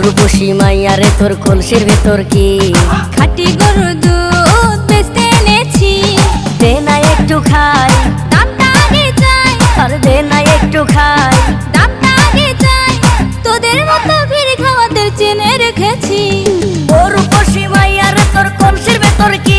রূপসী মাইয়ারে তোর কলসির ভেতর কি খাঁটি গরুর দুধ বেচতে এনেছি। দে না একটু খাই, দামটা আগে চাই, আর দে না একটু খাই। দামটা আগে চাই, তোদের মতো ভিড় খাওয়াদের চেনে রেখেছি। ও রূপসী মাইয়ারে তোর কলসির ভেতর কি